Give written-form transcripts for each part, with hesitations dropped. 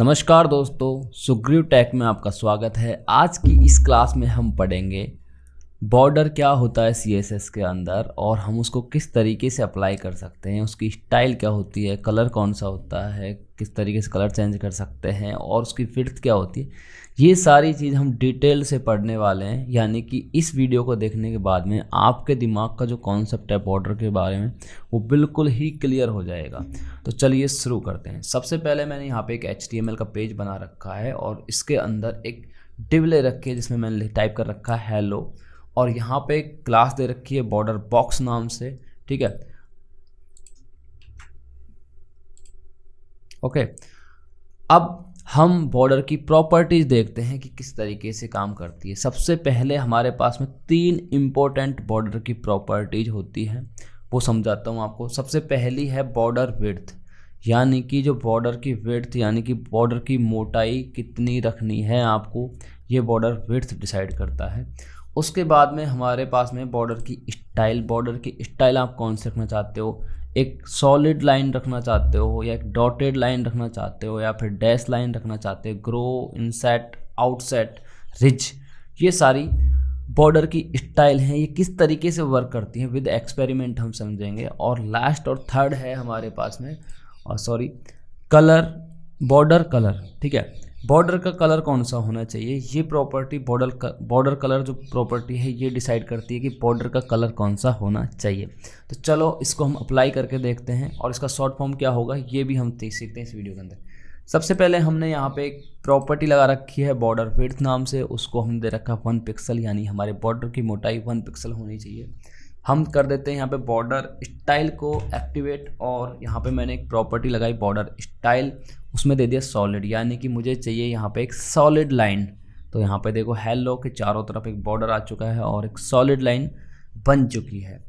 नमस्कार दोस्तों, सुग्रीव टेक में आपका स्वागत है। आज की इस क्लास में हम पढ़ेंगे बॉर्डर क्या होता है सीएसएस के अंदर और हम उसको किस तरीके से अप्लाई कर सकते हैं, उसकी स्टाइल क्या होती है, कलर कौन सा होता है, किस तरीके से कलर चेंज कर सकते हैं और उसकी विड्थ क्या होती है। ये सारी चीज़ हम डिटेल से पढ़ने वाले हैं, यानी कि इस वीडियो को देखने के बाद में आपके दिमाग का जो कॉन्सेप्ट है बॉर्डर के बारे में वो बिल्कुल ही क्लियर हो जाएगा। तो चलिए शुरू करते हैं। सबसे पहले मैंने यहाँ पे एक HTML का पेज बना रखा है और इसके अंदर एक डिव ले रखी है जिसमें मैंने टाइप कर रखा है हेलो, और यहाँ पे एक क्लास दे रखी है बॉर्डर बॉक्स नाम से। ठीक है, ओके। अब हम बॉर्डर की प्रॉपर्टीज देखते हैं कि किस तरीके से काम करती है। सबसे पहले हमारे पास में 3 इम्पोर्टेंट बॉर्डर की प्रॉपर्टीज होती है, वो समझाता हूँ आपको। सबसे पहली है बॉर्डर विड्थ, यानी कि जो बॉर्डर की विड्थ यानी कि बॉर्डर की मोटाई कितनी रखनी है आपको, ये बॉर्डर विड्थ डिसाइड करता है। उसके बाद में हमारे पास में बॉर्डर की स्टाइल। बॉर्डर की स्टाइल आप कौन से रखना चाहते हो, एक सॉलिड लाइन रखना चाहते हो या एक डॉटेड लाइन रखना चाहते हो या फिर डैश लाइन रखना चाहते हो, ग्रो, इनसेट, आउटसेट, रिज, ये सारी बॉर्डर की स्टाइल हैं। ये किस तरीके से वर्क करती हैं विद एक्सपेरिमेंट हम समझेंगे। और लास्ट और थर्ड है हमारे पास में कलर, बॉर्डर कलर। ठीक है, बॉर्डर का कलर कौन सा होना चाहिए, ये प्रॉपर्टी बॉर्डर कलर जो प्रॉपर्टी है ये डिसाइड करती है कि बॉर्डर का कलर कौन सा होना चाहिए। तो चलो इसको हम अप्लाई करके देखते हैं और इसका शॉर्ट फॉर्म क्या होगा ये भी हम सीखते हैं इस वीडियो के अंदर। सबसे पहले हमने यहाँ पे एक प्रॉपर्टी लगा रखी है बॉर्डर विड्थ नाम से, उसको हम दे रखा 1 पिक्सल, यानी हमारे बॉर्डर की मोटाई 1 पिक्सल होनी चाहिए। हम कर देते हैं यहाँ पे बॉर्डर स्टाइल को एक्टिवेट, और यहाँ पे मैंने एक प्रॉपर्टी लगाई बॉर्डर स्टाइल, उसमें दे दिया सॉलिड, यानी कि मुझे चाहिए यहाँ पे एक सॉलिड लाइन। तो यहाँ पे देखो हेलो के चारों तरफ एक बॉर्डर आ चुका है और एक सॉलिड लाइन बन चुकी है।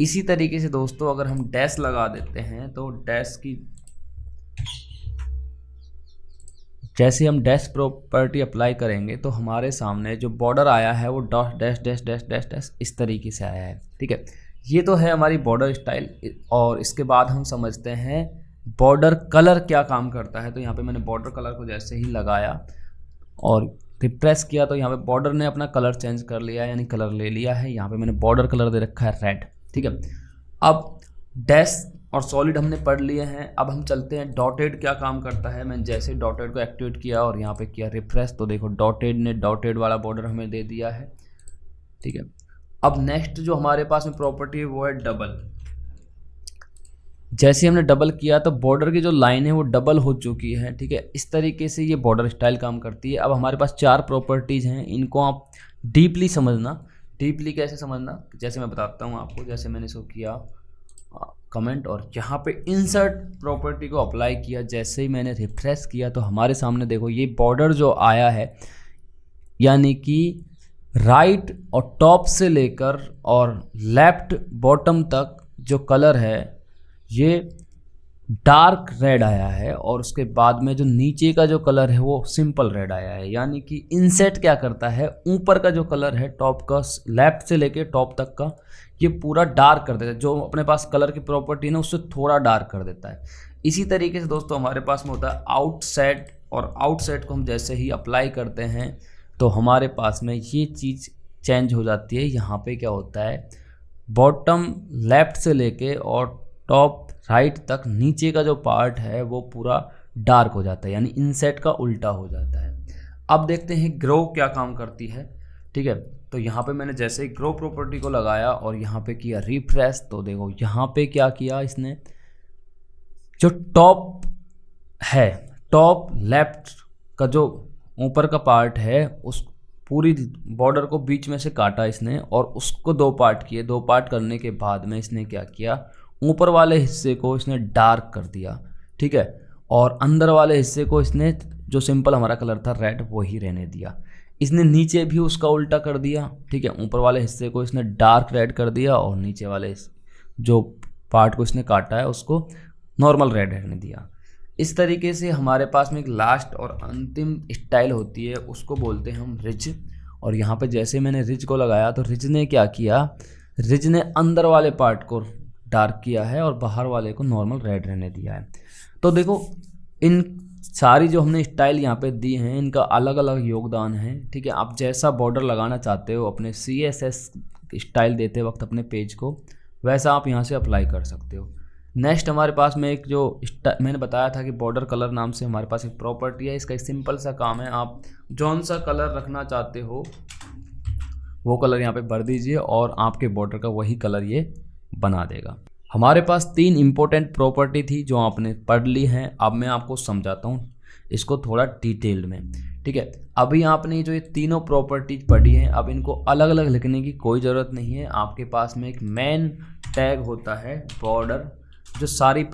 इसी तरीके से दोस्तों अगर हम डैश लगा देते हैं तो डैश की जैसे हम डैश प्रॉपर्टी अप्लाई करेंगे तो हमारे सामने जो बॉर्डर आया है वो dash dash dash dash dash इस तरीके से आया है। ठीक है, ये तो है हमारी बॉर्डर स्टाइल। और इसके बाद हम समझते हैं बॉर्डर कलर क्या काम करता है। तो यहाँ पे मैंने बॉर्डर कलर को जैसे ही लगाया और रिप्रेस किया तो यहाँ पे बॉर्डर ने अपना कलर चेंज कर लिया, यानी कलर ले लिया है। यहाँ पे मैंने बॉर्डर कलर दे रखा है रेड। ठीक है, अब डैश और सॉलिड हमने पढ़ लिए हैं। अब हम चलते हैं डॉटेड क्या काम करता है। मैंने जैसे डॉटेड को एक्टिवेट किया और यहाँ पे किया रिफ्रेश तो देखो डॉटेड ने डॉटेड वाला बॉर्डर हमें दे दिया है। ठीक है, अब नेक्स्ट जो हमारे पास में प्रॉपर्टी है वो है डबल। जैसे हमने डबल किया तो बॉर्डर की जो लाइन है वो डबल हो चुकी है। ठीक है, इस तरीके से ये बॉर्डर स्टाइल काम करती है। अब हमारे पास 4 प्रॉपर्टीज़ हैं, इनको आप डीपली समझना। डीपली कैसे समझना, जैसे मैं बताता हूँ आपको। जैसे मैंने इसको किया कमेंट और यहाँ पे इंसर्ट प्रॉपर्टी को अप्लाई किया, जैसे ही मैंने रिफ्रेश किया तो हमारे सामने देखो ये बॉर्डर जो आया है, यानी कि राइट और टॉप से लेकर और लेफ्ट बॉटम तक जो कलर है ये डार्क रेड आया है, और उसके बाद में जो नीचे का जो कलर है वो सिंपल रेड आया है। यानी कि इनसेट क्या करता है, ऊपर का जो कलर है टॉप का, लेफ्ट से लेके टॉप तक का, ये पूरा डार्क कर देता है। जो अपने पास कलर की प्रॉपर्टी है ना उससे थोड़ा डार्क कर देता है। इसी तरीके से दोस्तों हमारे पास में होता है आउटसेट, और आउटसेट को हम जैसे ही अप्लाई करते हैं तो हमारे पास में ये चीज़ चेंज हो जाती है। यहाँ पे क्या होता है, बॉटम लेफ्ट से लेके और टॉप राइट तक नीचे का जो पार्ट है वो पूरा डार्क हो जाता है, यानी इनसेट का उल्टा हो जाता है। अब देखते हैं ग्रो क्या काम करती है। ठीक है, तो यहाँ पे मैंने जैसे ही ग्रो प्रॉपर्टी को लगाया और यहाँ पे किया रिफ्रेश तो देखो यहाँ पे क्या किया इसने, जो टॉप है, टॉप लेफ्ट का जो ऊपर का पार्ट है उस पूरी बॉर्डर को बीच में से काटा इसने और उसको 2 पार्ट किए। 2 पार्ट करने के बाद में इसने क्या किया, ऊपर वाले हिस्से को इसने डार्क कर दिया। ठीक है, और अंदर वाले हिस्से को इसने जो सिंपल हमारा कलर था रेड वही रहने दिया। इसने नीचे भी उसका उल्टा कर दिया। ठीक है, ऊपर वाले हिस्से को इसने डार्क रेड कर दिया और नीचे वाले जो पार्ट को इसने काटा है उसको नॉर्मल रेड रहने दिया। इस तरीके से हमारे पास में एक लास्ट और अंतिम स्टाइल होती है, उसको बोलते हैं हम रिज। और यहाँ पे जैसे मैंने रिज को लगाया तो रिज ने क्या किया, रिज ने अंदर वाले पार्ट को डार्क किया है और बाहर वाले को नॉर्मल रेड रहने दिया है। तो देखो इन सारी जो हमने स्टाइल यहाँ पे दी हैं इनका अलग अलग योगदान है, ठीक है। आप जैसा बॉर्डर लगाना चाहते हो अपने CSS स्टाइल देते वक्त अपने पेज को, वैसा आप यहाँ से अप्लाई कर सकते हो। नेक्स्ट हमारे पास में एक जो मैंने बताया था कि बॉर्डर कलर नाम से हमारे पास एक प्रॉपर्टी है। इसका एक सिंपल सा काम है, आप जौन सा कलर रखना चाहते हो वो कलर यहाँ पे भर दीजिए और आपके बॉर्डर का वही कलर ये बना देगा। हमारे पास 3 इम्पोर्टेंट प्रॉपर्टी थी जो आपने पढ़ ली हैं। अब मैं आपको समझाता हूँ इसको थोड़ा डिटेल्ड में, ठीक है। अभी आपने जो ये तीनों प्रॉपर्टीज पढ़ी हैं, अब इनको अलग अलग लिखने की कोई ज़रूरत नहीं है। आपके पास में एक मेन टैग होता है बॉर्डर, जो सारी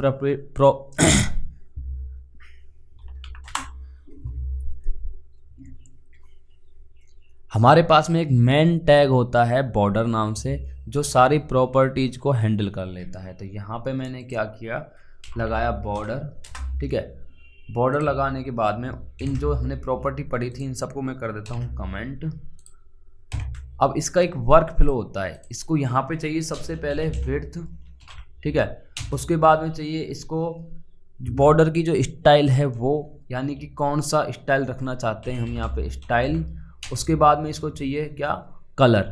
हमारे पास में एक मेन टैग होता है बॉर्डर नाम से, जो सारी प्रॉपर्टीज को हैंडल कर लेता है। तो यहाँ पे मैंने क्या किया, लगाया बॉर्डर, ठीक है। बॉर्डर लगाने के बाद में इन जो हमने प्रॉपर्टी पढ़ी थी इन सबको मैं कर देता हूँ कमेंट। अब इसका एक वर्क फ्लो होता है, इसको यहाँ पे चाहिए सबसे पहले विड्थ, ठीक है। उसके बाद में चाहिए इसको बॉर्डर की जो स्टाइल है वो, यानी कि कौन सा स्टाइल रखना चाहते हैं हम यहाँ पे स्टाइल। उसके बाद में इसको चाहिए क्या, कलर।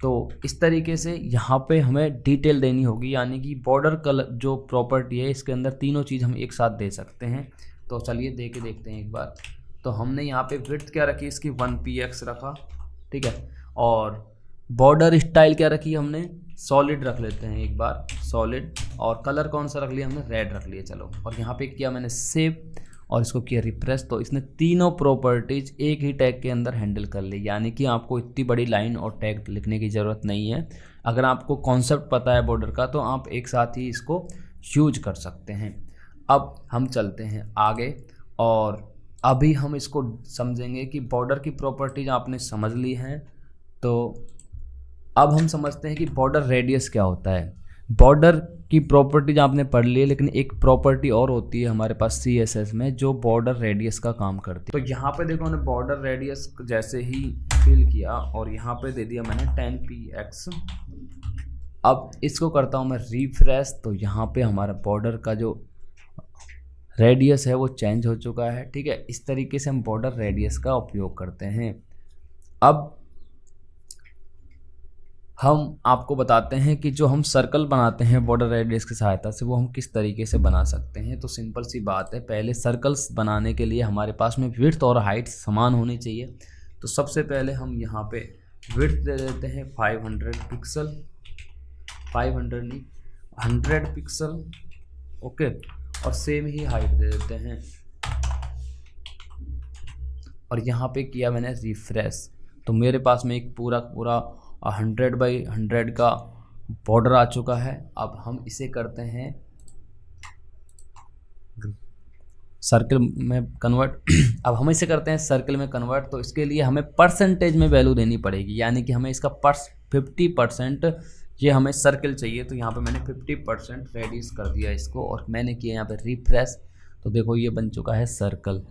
तो इस तरीके से यहाँ पे हमें डिटेल देनी होगी, यानी कि बॉर्डर कलर जो प्रॉपर्टी है इसके अंदर तीनों चीज़ हम एक साथ दे सकते हैं। तो चलिए दे के देखते हैं एक बार। तो हमने यहाँ पे विड्थ क्या रखी, इसकी 1px रखा, ठीक है। और बॉर्डर स्टाइल क्या रखी हमने, सॉलिड रख लेते हैं एक बार, सॉलिड। और कलर कौन सा रख लिया हमने, रेड रख लिया। चलो, और यहाँ पे किया मैंने सेव और इसको किया रिप्रेस। तो इसने तीनों प्रॉपर्टीज एक ही टैग के अंदर हैंडल कर ली, यानी कि आपको इतनी बड़ी लाइन और टैग लिखने की ज़रूरत नहीं है। अगर आपको कॉन्सेप्ट पता है बॉर्डर का तो आप एक साथ ही इसको यूज कर सकते हैं। अब हम चलते हैं आगे और अभी हम इसको समझेंगे कि बॉर्डर की प्रॉपर्टीज आपने समझ ली हैं। तो अब हम समझते हैं कि बॉर्डर रेडियस क्या होता है। बॉर्डर की प्रॉपर्टीज आपने पढ़ ली है, लेकिन एक प्रॉपर्टी और होती है हमारे पास CSS में जो बॉर्डर रेडियस का काम करती है। तो यहाँ पे देखो मैंने बॉर्डर रेडियस जैसे ही फिल किया और यहाँ पे दे दिया मैंने 10px। अब इसको करता हूँ मैं रिफ्रेश, तो यहाँ पे हमारा बॉर्डर का जो रेडियस है वो चेंज हो चुका है, ठीक है। इस तरीके से हम बॉर्डर रेडियस का उपयोग करते हैं। अब हम आपको बताते हैं कि जो हम सर्कल बनाते हैं बॉर्डर रेडियस की सहायता से वो हम किस तरीके से बना सकते हैं। तो सिंपल सी बात है, पहले सर्कल्स बनाने के लिए हमारे पास में विड्थ और हाइट समान होनी चाहिए। तो सबसे पहले हम यहाँ पे विड्थ दे देते हैं 500 पिक्सल, 500 नहीं 100 पिक्सल, ओके। और सेम ही हाइट दे देते हैं और यहाँ पे किया मैंने रिफ्रेश। तो मेरे पास में एक पूरा 100 बाई 100 का बॉर्डर आ चुका है। अब हम इसे करते हैं सर्कल में कन्वर्ट। अब हम इसे करते हैं सर्कल में कन्वर्ट। तो इसके लिए हमें परसेंटेज में वैल्यू देनी पड़ेगी, यानी कि हमें इसका 50% ये हमें सर्कल चाहिए। तो यहाँ पे मैंने 50% रेडियस कर दिया इसको और मैंने किया यहाँ पे रिफ्रेश। तो देखो ये बन चुका है सर्कल।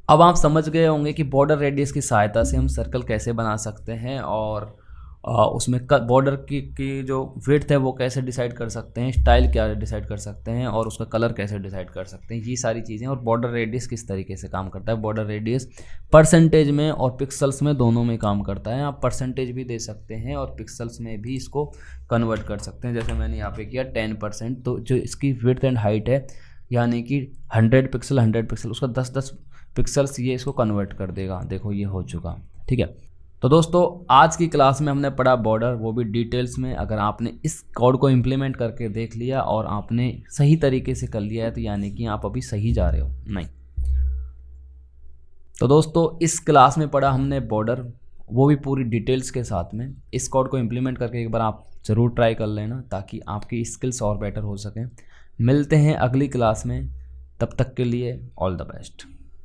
अब आप समझ गए होंगे कि बॉर्डर रेडियस की सहायता से हम सर्कल कैसे बना सकते हैं और उसमें बॉर्डर की जो विड्थ है वो कैसे डिसाइड कर सकते हैं, स्टाइल क्या डिसाइड कर सकते हैं और उसका कलर कैसे डिसाइड कर सकते हैं, ये सारी चीज़ें। और बॉर्डर रेडियस किस तरीके से काम करता है। बॉर्डर रेडियस परसेंटेज में और पिक्सल्स में दोनों में काम करता है। आप परसेंटेज भी दे सकते हैं और पिक्सल्स में भी इसको कन्वर्ट कर सकते हैं। जैसे मैंने यहाँ पे किया 10%, तो जो इसकी विड्थ एंड हाइट है यानी कि 100 पिक्सल उसका 10 पिक्सल्स ये इसको कन्वर्ट कर देगा। देखो ये हो चुका, ठीक है। तो दोस्तों आज की क्लास में हमने पढ़ा बॉर्डर, वो भी डिटेल्स में। अगर आपने इस कोड को इम्प्लीमेंट करके देख लिया और आपने सही तरीके से कर लिया है तो यानी कि आप अभी सही जा रहे हो, नहीं। तो दोस्तों इस क्लास में पढ़ा हमने बॉर्डर, वो भी पूरी डिटेल्स के साथ में। इस कोड को इम्प्लीमेंट करके एक बार आप ज़रूर ट्राई कर लेना ताकि आपकी स्किल्स और बेटर हो सकें। मिलते हैं अगली क्लास में, तब तक के लिए ऑल द बेस्ट।